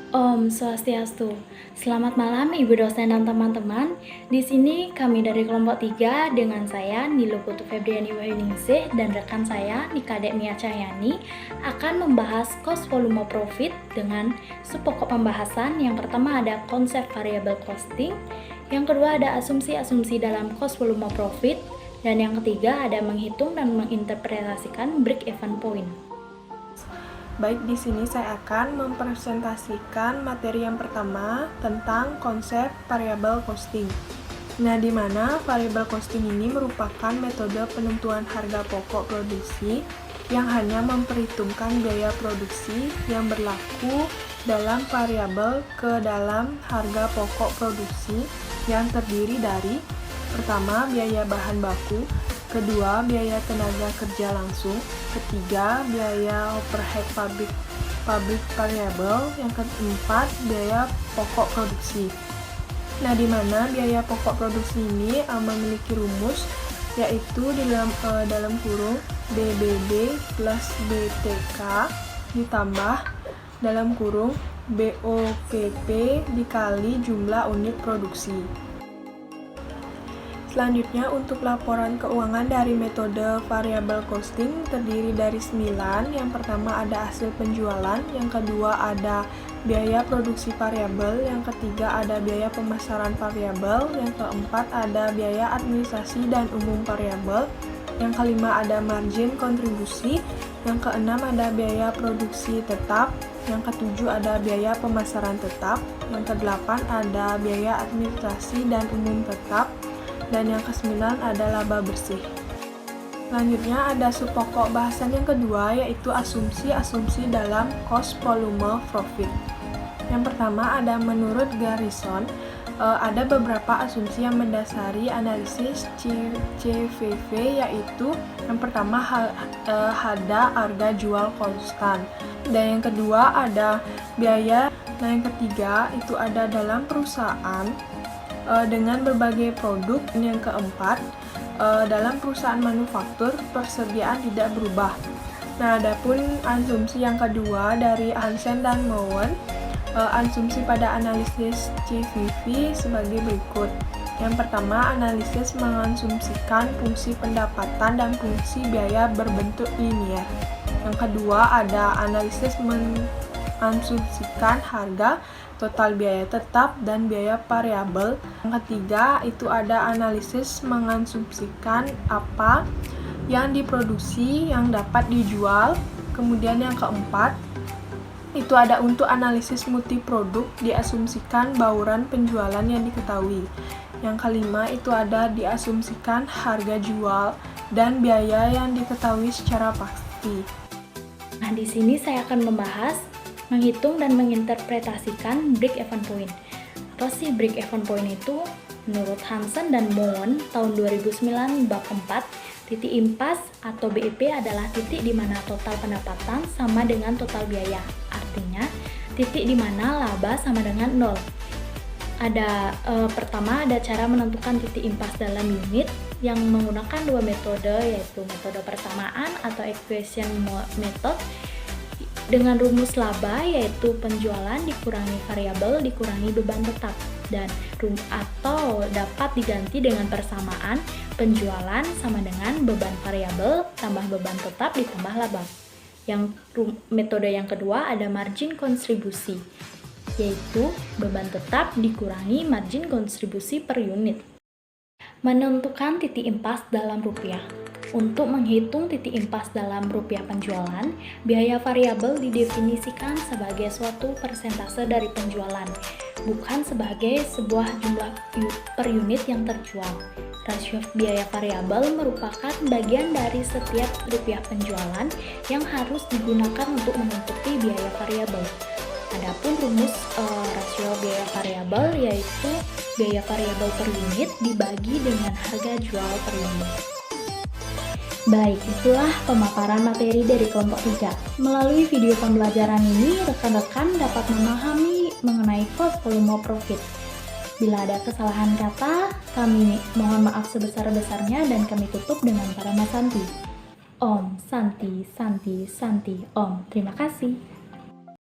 Om Swastiastu. Selamat malam Ibu dosen dan teman-teman. Di sini kami dari kelompok 3 dengan saya Nilo Putu Febriani Wahyuningsih dan rekan saya Nikadek Mia Cahyani akan membahas cost volume profit dengan subpokok pembahasan. Yang pertama ada konsep variable costing, yang kedua ada asumsi-asumsi dalam cost volume profit, dan yang ketiga ada menghitung dan menginterpretasikan break-even point. Baik, di sini saya akan mempresentasikan materi yang pertama tentang konsep variable costing. Nah, di mana variable costing ini merupakan metode penentuan harga pokok produksi yang hanya memperhitungkan biaya produksi yang berlaku dalam variabel ke dalam harga pokok produksi yang terdiri dari pertama, biaya bahan baku, kedua, biaya tenaga kerja langsung, ketiga, biaya overhead pabrik variabel, yang keempat, biaya pokok produksi. Nah, di mana biaya pokok produksi ini memiliki rumus, yaitu dalam kurung BBB plus BTK ditambah dalam kurung BOPP dikali jumlah unit produksi. Selanjutnya, untuk laporan keuangan dari metode variable costing terdiri dari 9. Yang pertama ada hasil penjualan, yang kedua ada biaya produksi variabel, yang ketiga ada biaya pemasaran variabel, yang keempat ada biaya administrasi dan umum variabel, yang kelima ada margin kontribusi, yang keenam ada biaya produksi tetap, yang ketujuh ada biaya pemasaran tetap, yang kedelapan ada biaya administrasi dan umum tetap, dan yang ke-9 ada laba bersih. Selanjutnya ada subpokok bahasan yang kedua, yaitu asumsi-asumsi dalam cost volume profit. Yang pertama ada menurut Garrison, ada beberapa asumsi yang mendasari analisis CVV, yaitu yang pertama ada harga jual konstan, dan yang kedua ada biaya, dan yang ketiga itu ada dalam perusahaan dengan berbagai produk, dan yang keempat dalam perusahaan manufaktur persediaan tidak berubah. Nah, adapun asumsi yang kedua dari Hansen dan Mowen, asumsi pada analisis CVV sebagai berikut. Yang pertama, analisis mengasumsikan fungsi pendapatan dan fungsi biaya berbentuk linear. Yang kedua, ada analisis mengasumsikan harga, total biaya tetap, dan biaya variabel. Yang ketiga, itu ada analisis mengasumsikan apa yang diproduksi yang dapat dijual. Kemudian yang keempat, itu ada untuk analisis multiproduk, diasumsikan bauran penjualan yang diketahui. Yang kelima, itu ada diasumsikan harga jual dan biaya yang diketahui secara pasti. Nah, di sini saya akan membahas menghitung dan menginterpretasikan break-even point. Apa sih break-even point itu? Menurut Hansen dan Mowen tahun 2009 bab 4, titik impas atau BEP adalah titik di mana total pendapatan sama dengan total biaya. Artinya, titik di mana laba sama dengan 0. Pertama ada cara menentukan titik impas dalam unit yang menggunakan dua metode, yaitu metode persamaan atau equation method dengan rumus laba, yaitu penjualan dikurangi variabel dikurangi beban tetap, dan atau dapat diganti dengan persamaan penjualan sama dengan beban variabel tambah beban tetap ditambah laba. Yang metode yang kedua ada margin kontribusi, yaitu beban tetap dikurangi margin kontribusi per unit. Menentukan titik impas dalam rupiah. Untuk menghitung titik impas dalam rupiah penjualan, biaya variabel didefinisikan sebagai suatu persentase dari penjualan, bukan sebagai sebuah jumlah per unit yang terjual. Rasio biaya variabel merupakan bagian dari setiap rupiah penjualan yang harus digunakan untuk menutupi biaya variabel. Adapun rumus rasio biaya variabel yaitu biaya variabel per unit dibagi dengan harga jual per unit. Baik, itulah pemaparan materi dari kelompok 3. Melalui video pembelajaran ini, rekan-rekan dapat memahami mengenai cost volume profit. Bila ada kesalahan kata, kami mohon maaf sebesar-besarnya dan kami tutup dengan Parama Santi. Om Santi Santi Santi Om. Terima kasih.